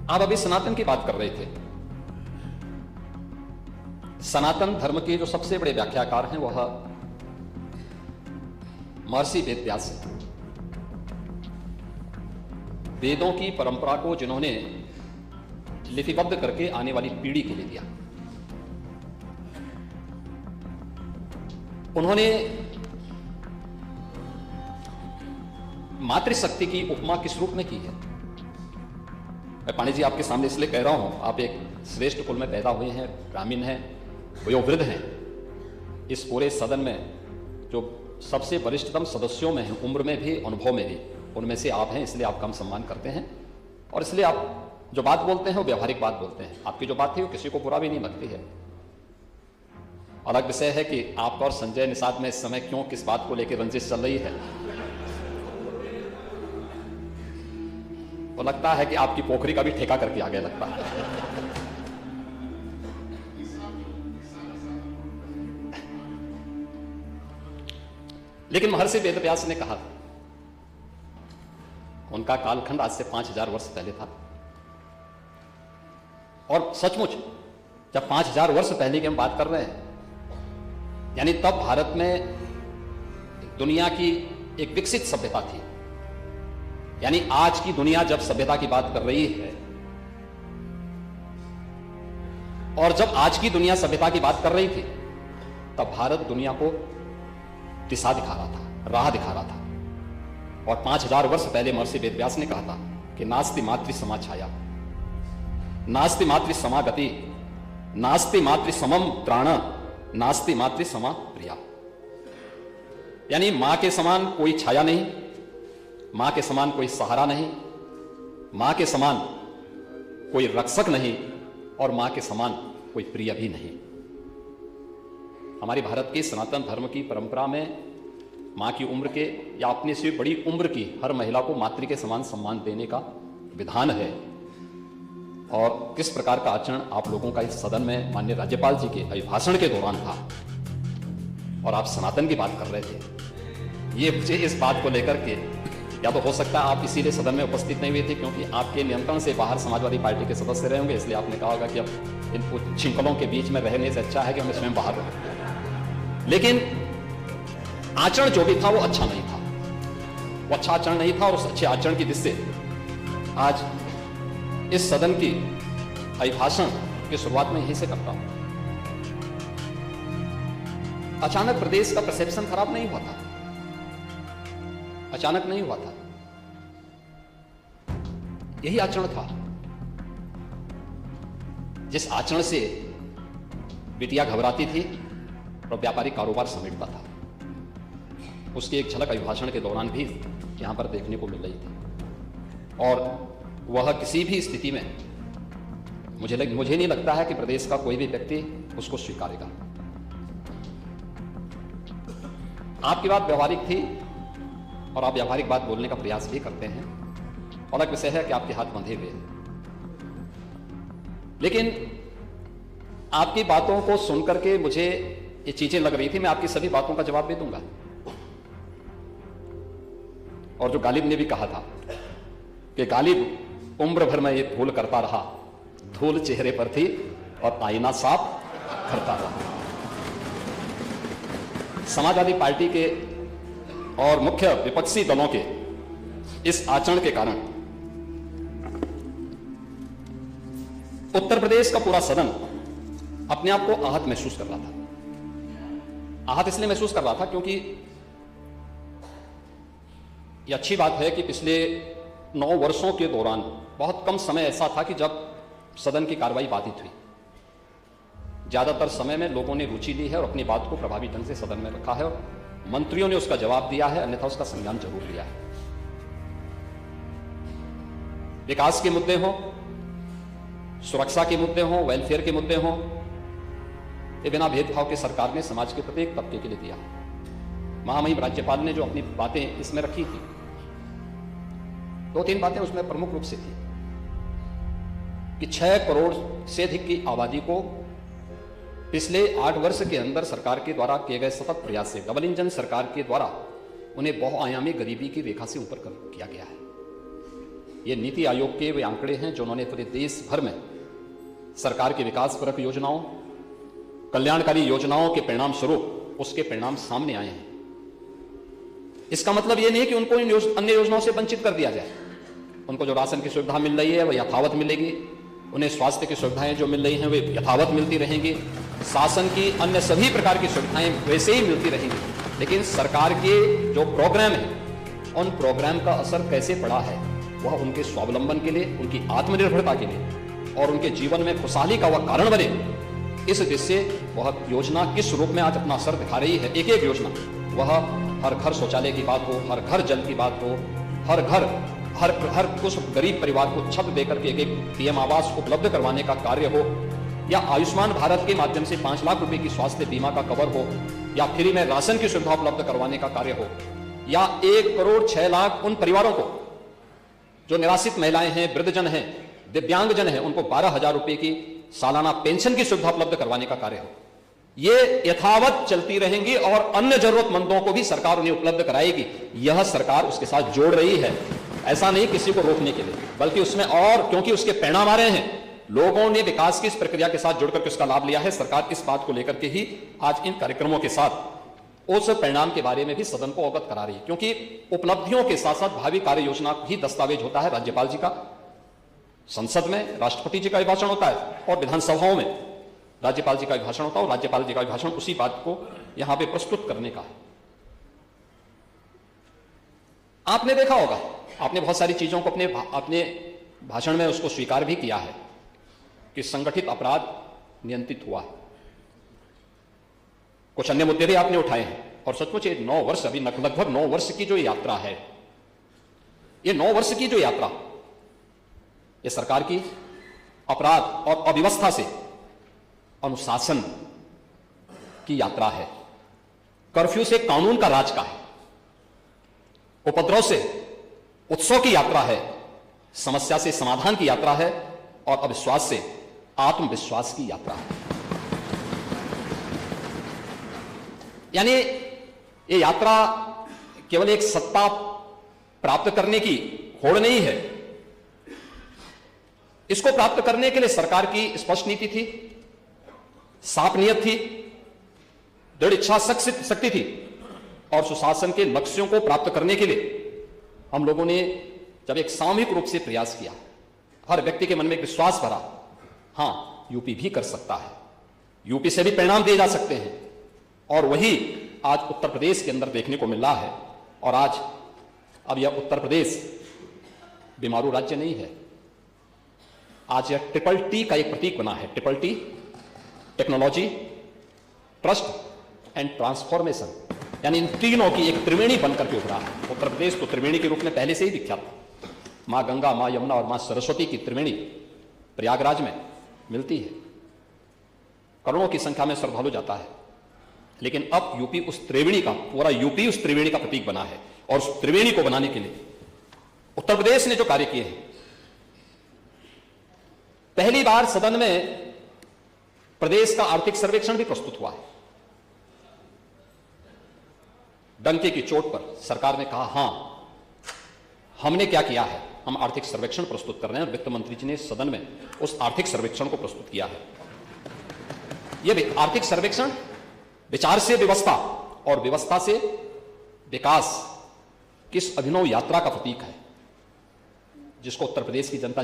आप अभी सनातन की बात कर रहे थे। सनातन धर्म के जो सबसे बड़े व्याख्याकार हैं वह महर्षि वेदव्यास हैं। वेदों की परंपरा को जिन्होंने लिपिबद्ध करके आने वाली पीढ़ी के लिए दिया, उन्होंने मातृशक्ति की उपमा किस रूप में की है? मैं पांडे जी आपके सामने इसलिए कह रहा हूं, आप एक श्रेष्ठ कुल में पैदा हुए हैं, ब्राह्मण हैं, वयोवृद्ध हैं। इस पूरे सदन में जो सबसे वरिष्ठतम सदस्यों में हैं, उम्र में भी, अनुभव में भी, उनमें से आप हैं, इसलिए आपका हम सम्मान करते हैं। और इसलिए आप जो बात बोलते हैं वो व्यवहारिक बात बोलते हैं। आपकी जो बात थी वो किसी को बुरा भी नहीं लगती है। अलग विषय है कि आपका और संजय निषाद में इस समय क्यों किस बात को लेकर रंजिश चल रही है। तो लगता है कि आपकी पोखरी का भी ठेका करके आ गया लगता है। लेकिन महर्षि वेदव्यास ने कहा, उनका कालखंड आज से 5000 वर्ष पहले था। और सचमुच जब 5000 वर्ष पहले की हम बात कर रहे हैं, यानी तब भारत में दुनिया की एक विकसित सभ्यता थी। यानी आज की दुनिया जब सभ्यता की बात कर रही है, और जब आज की दुनिया सभ्यता की बात कर रही थी, तब भारत दुनिया को दिशा दिखा रहा था, राह दिखा रहा था। और 5000 वर्ष पहले महर्षि वेदव्यास ने कहा था कि नास्ति मातृ समा छाया, नास्ति मातृ समा गति, नास्ति मातृ समम त्राण, नास्ति मातृ समा प्रिया। यानी मां के समान कोई छाया नहीं, मां के समान कोई सहारा नहीं, मां के समान कोई रक्षक नहीं, और मां के समान कोई प्रिय भी नहीं। हमारी भारत की सनातन धर्म की परंपरा में मां की उम्र के या अपने से बड़ी उम्र की हर महिला को मातृ के समान सम्मान देने का विधान है। और किस प्रकार का आचरण आप लोगों का इस सदन में माननीय राज्यपाल जी के अभिभाषण के दौरान था, और आप सनातन की बात कर रहे थे, ये मुझे इस बात को लेकर के, या तो हो सकता है आप इसीलिए सदन में उपस्थित नहीं हुए थे क्योंकि आपके नियंत्रण से बाहर समाजवादी पार्टी के सदस्य रहे होंगे, इसलिए आपने कहा होगा कि अब इन छिंकलों के बीच में रहने से अच्छा है कि हम स्वयं बाहर रहें। लेकिन आचरण जो भी था वो अच्छा नहीं था, वो अच्छा आचरण नहीं था। और उस अच्छे आचरण की दृष्टि से आज इस सदन की अभिभाषण की शुरुआत में यहीं से करता हूं। अचानक प्रदेश का परसेप्शन खराब नहीं हुआ था, अचानक नहीं हुआ था, यही आचरण था जिस आचरण से बिटिया घबराती थी और व्यापारिक कारोबार समेटता था। उसकी एक झलक अभिभाषण के दौरान भी यहां पर देखने को मिल रही थी। और वह किसी भी स्थिति में मुझे नहीं लगता है कि प्रदेश का कोई भी व्यक्ति उसको स्वीकारेगा। आपकी बात व्यवहारिक थी और आप व्यावहारिक बात बोलने का प्रयास भी करते हैं। अलग विषय है कि आपके हाथ बंधे हुए हैं, लेकिन आपकी बातों को सुनकर के मुझे ये चीजें लग रही थी। मैं आपकी सभी बातों का जवाब भी दूंगा। और जो गालिब ने भी कहा था कि गालिब उम्र भर में ये धूल करता रहा, धूल चेहरे पर थी और आईना साफ करता रहा। समाजवादी पार्टी के और मुख्य विपक्षी दलों के इस आचरण के कारण उत्तर प्रदेश का पूरा सदन अपने आप को आहत महसूस कर रहा था। आहत इसलिए महसूस कर रहा था क्योंकि यह अच्छी बात है कि पिछले 9 वर्षों के दौरान बहुत कम समय ऐसा था कि जब सदन की कार्रवाई बाधित हुई। ज्यादातर समय में लोगों ने रुचि ली है और अपनी बात को प्रभावी ढंग से सदन में रखा है, और मंत्रियों ने उसका जवाब दिया है, अन्यथा उसका संज्ञान जरूर लिया है। विकास के मुद्दे हो, सुरक्षा के मुद्दे हो, वेलफेयर के मुद्दे हो, ये बिना भेदभाव के सरकार ने समाज के प्रत्येक तबके के लिए दिया। महामहिम राज्यपाल ने जो अपनी बातें इसमें रखी थी, 2-3 बातें उसमें प्रमुख रूप से थी कि 6 करोड़ से अधिक की आबादी को पिछले 8 वर्ष के अंदर सरकार के द्वारा किए गए सतत प्रयास से, डबल इंजन सरकार के द्वारा, उन्हें बहुआयामी गरीबी की रेखा से ऊपर किया गया है। ये नीति आयोग के वे आंकड़े हैं जो उन्होंने पूरे देश भर में सरकार के विकासपरक योजनाओं, कल्याणकारी योजनाओं के परिणाम स्वरूप उसके परिणाम सामने आए हैं। इसका मतलब यह नहीं कि उनको इन अन्य योजनाओं से वंचित कर दिया जाए। उनको जो राशन की सुविधा मिल रही है वह यथावत मिलेगी, उन्हें स्वास्थ्य की सुविधाएं जो मिल रही हैं वे यथावत मिलती रहेंगी, शासन की अन्य सभी प्रकार की सुविधाएं वैसे ही मिलती रहेंगी। लेकिन सरकार के जो प्रोग्राम है उन प्रोग्राम का असर कैसे पड़ा है वह उनके स्वावलंबन के लिए, उनकी आत्मनिर्भरता के लिए और उनके जीवन में खुशहाली का वह कारण बने, इस दृष्टि से वह योजना किस रूप में आज अपना असर दिखा रही है। एक एक योजना, वह हर घर शौचालय की बात हो, हर घर जल की बात हो, हर घर हर उस गरीब परिवार को छत देकर के एक पीएम आवास उपलब्ध करवाने का कार्य हो, या आयुष्मान भारत के माध्यम से 5 लाख रुपए की स्वास्थ्य बीमा का कवर हो, या फ्री में राशन की सुविधा उपलब्ध करवाने का कार्य हो, या 1 करोड़ 6 लाख उन परिवारों को जो निराश्रित महिलाएं हैं, वृद्धजन हैं, दिव्यांगजन हैं, उनको 12,000 रुपए की सालाना पेंशन की सुविधा उपलब्ध करवाने का कार्य हो। ये यथावत चलती रहेंगी और अन्य जरूरतमंदों को भी सरकार उन्हें उपलब्ध कराएगी। यह सरकार उसके साथ जोड़ रही है, ऐसा नहीं किसी को रोकने के लिए, बल्कि उसमें और क्योंकि उसके परिणाम आ रहे हैं, लोगों ने विकास की इस प्रक्रिया के साथ जुड़कर के उसका लाभ लिया है। सरकार इस बात को लेकर के ही आज इन कार्यक्रमों के साथ उस परिणाम के बारे में भी सदन को अवगत करा रही है, क्योंकि उपलब्धियों के साथ साथ भावी कार्य योजना ही दस्तावेज होता है। राज्यपाल जी का संसद में राष्ट्रपति जी का भाषण होता है और विधानसभाओं में राज्यपाल जी का भाषण होता है, और राज्यपाल जी का भाषण उसी बात को यहां पे प्रस्तुत करने का है। आपने देखा होगा, आपने बहुत सारी चीजों को अपने भाषण में उसको स्वीकार भी किया है कि संगठित अपराध नियंत्रित हुआ है। कुछ अन्य मुद्दे भी आपने उठाए हैं, और सचमुच ये 9 वर्ष, अभी लगभग 9 वर्ष की जो यात्रा है, ये 9 वर्ष की जो यात्रा, ये सरकार की अपराध और अव्यवस्था से अनुशासन की यात्रा है, कर्फ्यू से कानून का राज का है, उपद्रव से उत्सव की यात्रा है, समस्या से समाधान की यात्रा है, और अविश्वास से आत्मविश्वास की यात्रा है। यानी ये यात्रा केवल एक सत्ता प्राप्त करने की होड़ नहीं है। इसको प्राप्त करने के लिए सरकार की स्पष्ट नीति थी, साफ नियत थी, दृढ़ इच्छा शक्ति थी, और सुशासन के लक्ष्यों को प्राप्त करने के लिए हम लोगों ने जब एक सामूहिक रूप से प्रयास किया, हर व्यक्ति के मन में एक विश्वास भरा, हां यूपी भी कर सकता है, यूपी से भी परिणाम दिए जा सकते हैं, और वही आज उत्तर प्रदेश के अंदर देखने को मिल रहा है। और आज अब यह उत्तर प्रदेश बीमारू राज्य नहीं है, आज यह TTT का एक प्रतीक बना है। TTT, technology, trust and transformation, यानी इन तीनों की एक त्रिवेणी बनकर के उभरा है। उत्तर प्रदेश तो त्रिवेणी के रूप में पहले से ही विख्यात था। मां गंगा, मां यमुना और मां सरस्वती की त्रिवेणी प्रयागराज में मिलती है, करोड़ों की संख्या में श्रद्धालु जाता है। लेकिन अब यूपी उस त्रिवेणी का, पूरा यूपी उस त्रिवेणी का प्रतीक बना है, और उस त्रिवेणी को बनाने के लिए उत्तर प्रदेश ने जो कार्य किए हैं, पहली बार सदन में प्रदेश का आर्थिक सर्वेक्षण भी प्रस्तुत हुआ है। डंके की चोट पर सरकार ने कहा, हां हमने क्या किया है, हम आर्थिक सर्वेक्षण प्रस्तुत कर रहे हैं, और वित्त मंत्री जी ने सदन में उस आर्थिक सर्वेक्षण को प्रस्तुत किया है। यह आर्थिक सर्वेक्षण विचार से व्यवस्था और व्यवस्था से विकास की इस अभिनव यात्रा का प्रतीक है, जिसको उत्तर प्रदेश की जनता